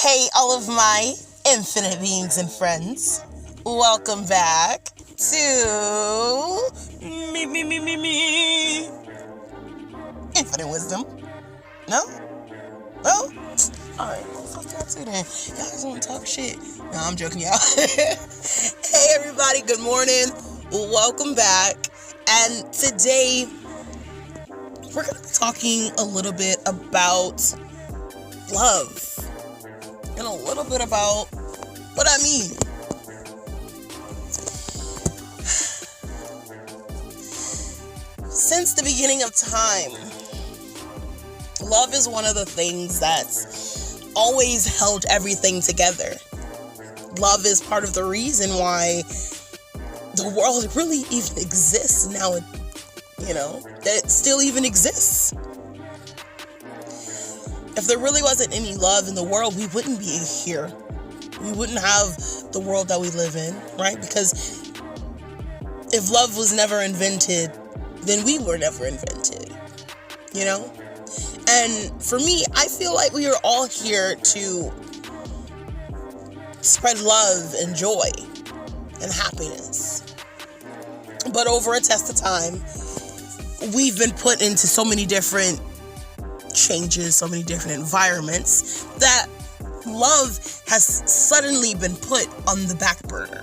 Hey, all of my infinite beings and friends. Welcome back to me. Infinite wisdom. No? No? Alright, well, fuck that too then. Y'all just want to talk shit. No, I'm joking, y'all. Hey, everybody, good morning. Welcome back. And today, we're going to be talking a little bit about love. And a little bit about what I mean. Since the beginning of time, love is one of the things that's always held everything together. Love is part of the reason why the world really even exists now, that it still even exists. If there really wasn't any love in the world, we wouldn't be here. We wouldn't have the world that we live in, right? Because if love was never invented, then we were never invented, And for me, I feel like we are all here to spread love and joy and happiness. But over a test of time, we've been put into so many different changes, so many different environments, that love has suddenly been put on the back burner.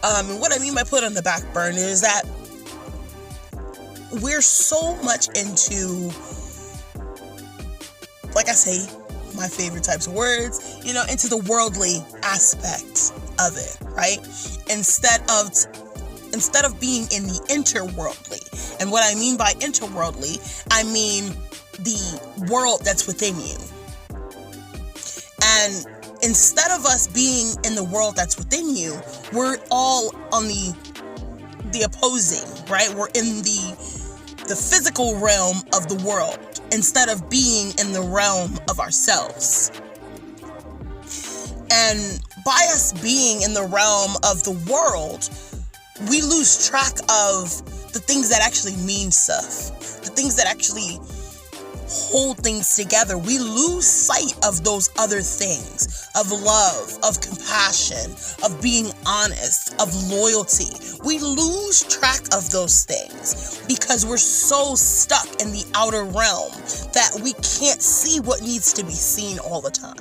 And what I mean by put on the back burner is that we're so much into, like I say, my favorite types of words, into the worldly aspect of it, right? Instead of being in the interworldly. And what I mean by interworldly, I mean the world that's within you. And instead of us being in the world that's within you, we're all on the opposing, right? We're in the physical realm of the world instead of being in the realm of ourselves. And by us being in the realm of the world, we lose track of the things that actually mean stuff, the things that actually hold things together. We lose sight of those other things, of love, of compassion, of being honest, of loyalty. We lose track of those things because we're so stuck in the outer realm that we can't see what needs to be seen all the time.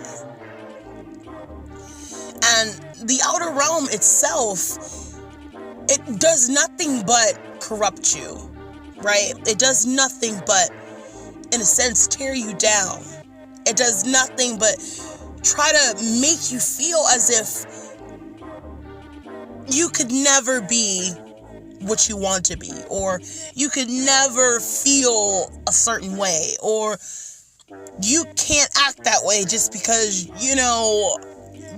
And the outer realm itself, it does nothing but corrupt you, right? It does nothing but, in a sense, tear you down. It does nothing but try to make you feel as if you could never be what you want to be, or you could never feel a certain way, or you can't act that way just because,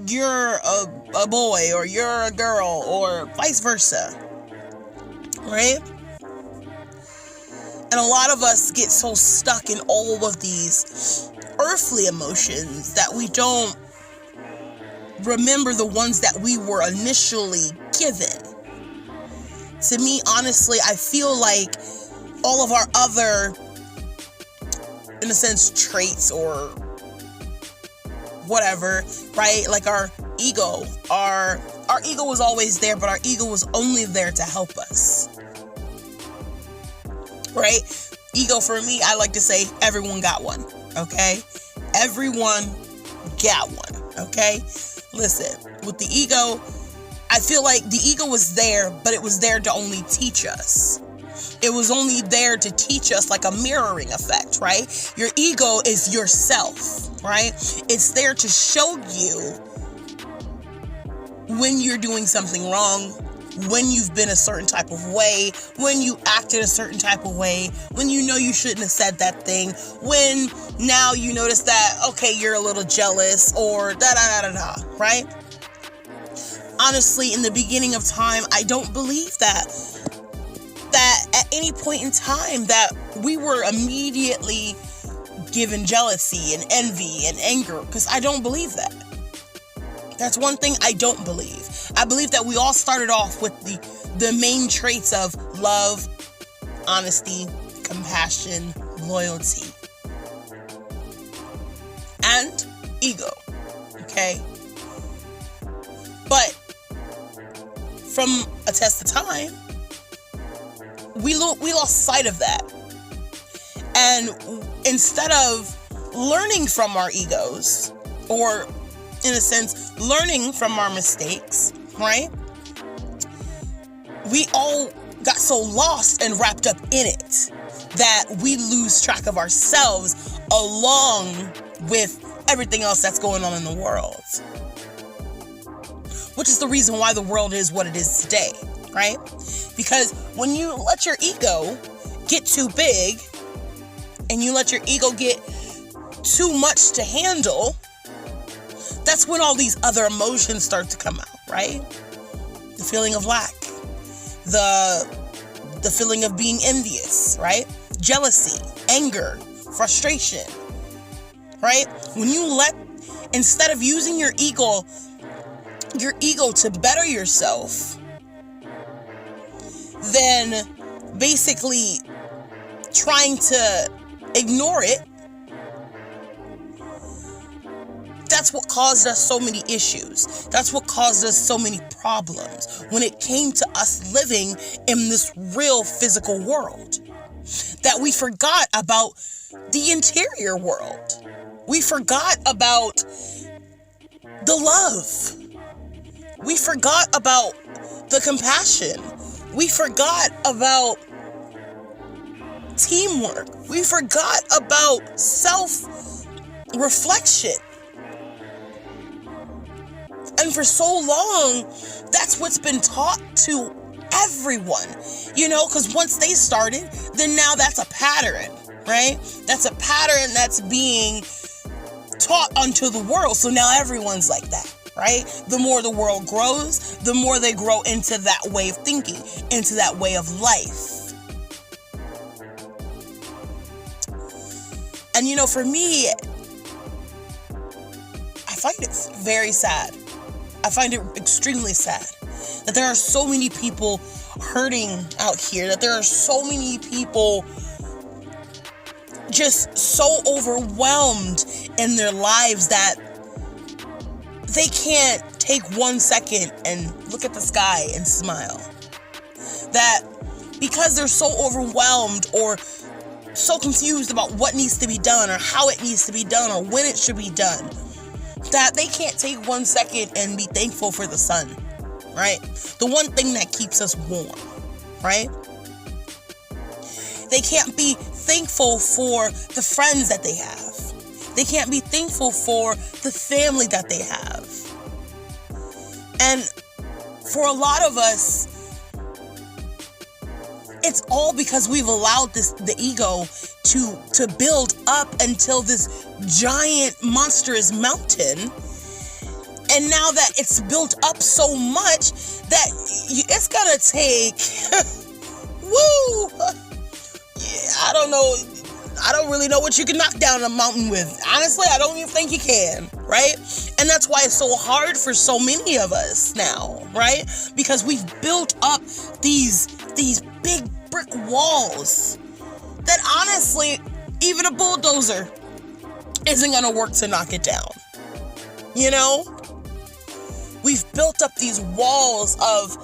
you're a boy or you're a girl, or vice versa, right? And a lot of us get so stuck in all of these earthly emotions that we don't remember the ones that we were initially given. To me, honestly, I feel like all of our other, in a sense, traits or whatever, right? Like our ego was always there, but our ego was only there to help us, right? Ego, for me, I like to say everyone got one, okay? Everyone got one, okay? Listen, with the ego, I feel like the ego was there, but it was there to only teach us. It was only there to teach us, like a mirroring effect, right? Your ego is yourself, right? It's there to show you when you're doing something wrong, when you've been a certain type of way, when you acted a certain type of way, when you know you shouldn't have said that thing, when now you notice that, okay, you're a little jealous, or da-da-da-da-da, right? Honestly, in the beginning of time, I don't believe that at any point in time that we were immediately given jealousy and envy and anger, because I don't believe that. That's one thing I don't believe. I believe that we all started off with the main traits of love, honesty, compassion, loyalty. and ego. Okay? But from a test of time, we lost sight of that. And instead of learning from our egos, or in a sense, learning from our mistakes, right? We all got so lost and wrapped up in it that we lose track of ourselves along with everything else that's going on in the world. Which is the reason why the world is what it is today, right? Because when you let your ego get too big and you let your ego get too much to handle, that's when all these other emotions start to come out, right? The feeling of lack, the feeling of being envious, right? Jealousy, anger, frustration, right? When you instead of using your ego to better yourself, then basically trying to ignore it, that's what caused us so many issues. That's what caused us so many problems when it came to us living in this real physical world. That we forgot about the interior world. We forgot about the love. We forgot about the compassion. We forgot about teamwork. We forgot about self-reflection. And for so long, that's what's been taught to everyone, because once they started, then now that's a pattern, right? That's a pattern that's being taught unto the world. So now everyone's like that, right? The more the world grows, the more they grow into that way of thinking, into that way of life. And for me, I find it very sad. I find it extremely sad that there are so many people hurting out here, that there are so many people just so overwhelmed in their lives that they can't take 1 second and look at the sky and smile. That because they're so overwhelmed or so confused about what needs to be done or how it needs to be done or when it should be done, that they can't take 1 second and be thankful for the sun, right? The one thing that keeps us warm, right? They can't be thankful for the friends that they have. They can't be thankful for the family that they have. And for a lot of us, it's all because we've allowed the ego to build up until this giant monstrous mountain. And now that it's built up so much that it's gonna take, I don't know. I don't really know what you can knock down a mountain with. Honestly, I don't even think you can, right? And that's why it's so hard for so many of us now, right? Because we've built up these big brick walls that honestly, even a bulldozer isn't gonna work to knock it down. We've built up these walls of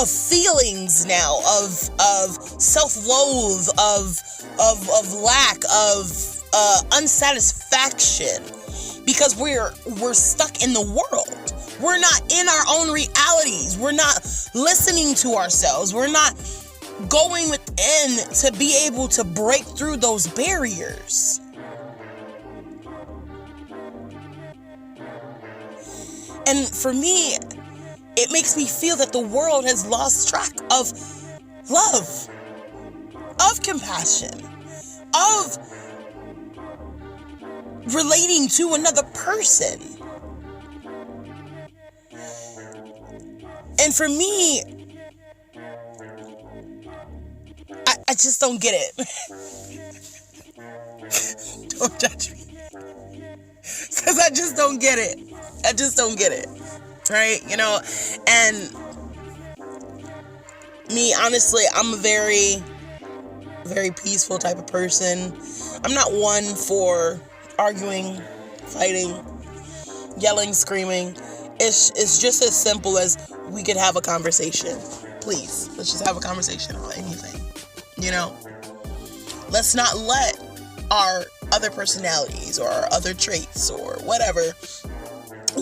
feelings now, of self-loathe, of lack, of unsatisfaction, because we're stuck in the world. We're not in our own realities. We're not listening to ourselves. We're not going within to be able to break through those barriers. And for me, it makes me feel that the world has lost track of love, of compassion, of relating to another person. And for me, I just don't get it. Don't judge me. Because I just don't get it. I just don't get it. Right? And me, honestly, I'm a very, very peaceful type of person. I'm not one for arguing fighting, yelling, screaming. It's just as simple as we could have a conversation. Please, let's just have a conversation about anything. Let's not let our other personalities or our other traits or whatever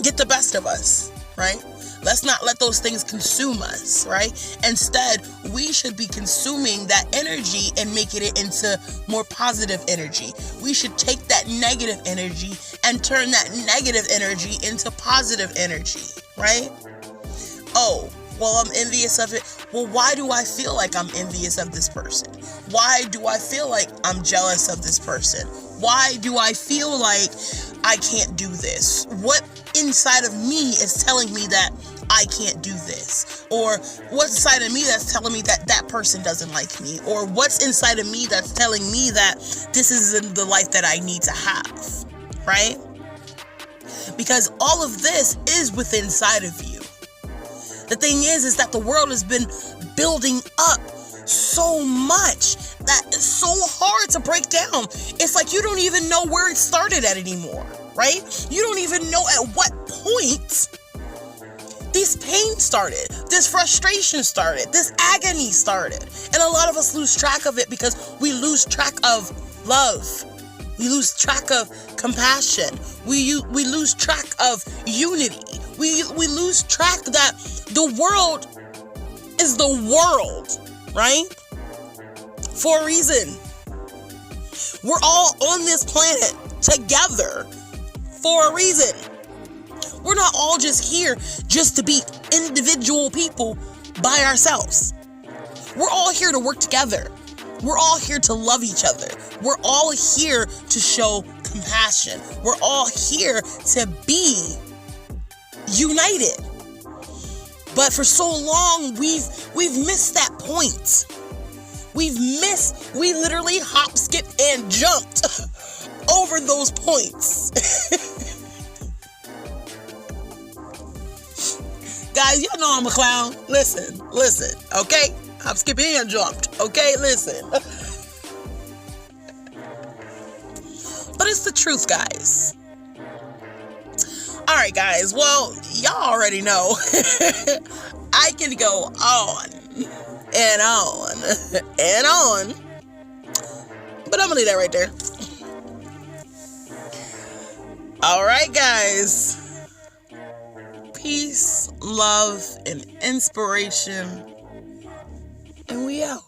get the best of us, right? Let's not let those things consume us, right? Instead, we should be consuming that energy and making it into more positive energy. We should take that negative energy and turn that negative energy into positive energy, right? Oh, well, I'm envious of it. Well, why do I feel like I'm envious of this person? Why do I feel like I'm jealous of this person? Why do I feel like I can't do this? What inside of me is telling me that I can't do this? Or what's inside of me that's telling me that that person doesn't like me? Or what's inside of me that's telling me that this isn't the life that I need to have, right? Because all of this is within inside of you. The thing is that the world has been building up so much that it's so hard to break down. It's like you don't even know where it started at anymore, right? You don't even know at what point this pain started, this frustration started, this agony started. And a lot of us lose track of it because we lose track of love. We lose track of compassion. We lose track of unity. We lose track that the world is the world, right? For a reason. We're all on this planet together for a reason. We're not all just here just to be individual people by ourselves. We're all here to work together. We're all here to love each other. We're all here to show compassion. We're all here to be united. But for so long, we've missed that point. We literally hop, skipped, and jumped over those points. Guys, y'all know I'm a clown. Listen, okay? Hop, skipped, and jumped, okay? Listen. But it's the truth, guys. Alright, guys, well, y'all already know. I can go on and on and on. But I'm gonna leave that right there. Alright, guys. Peace, love, and inspiration. And we out.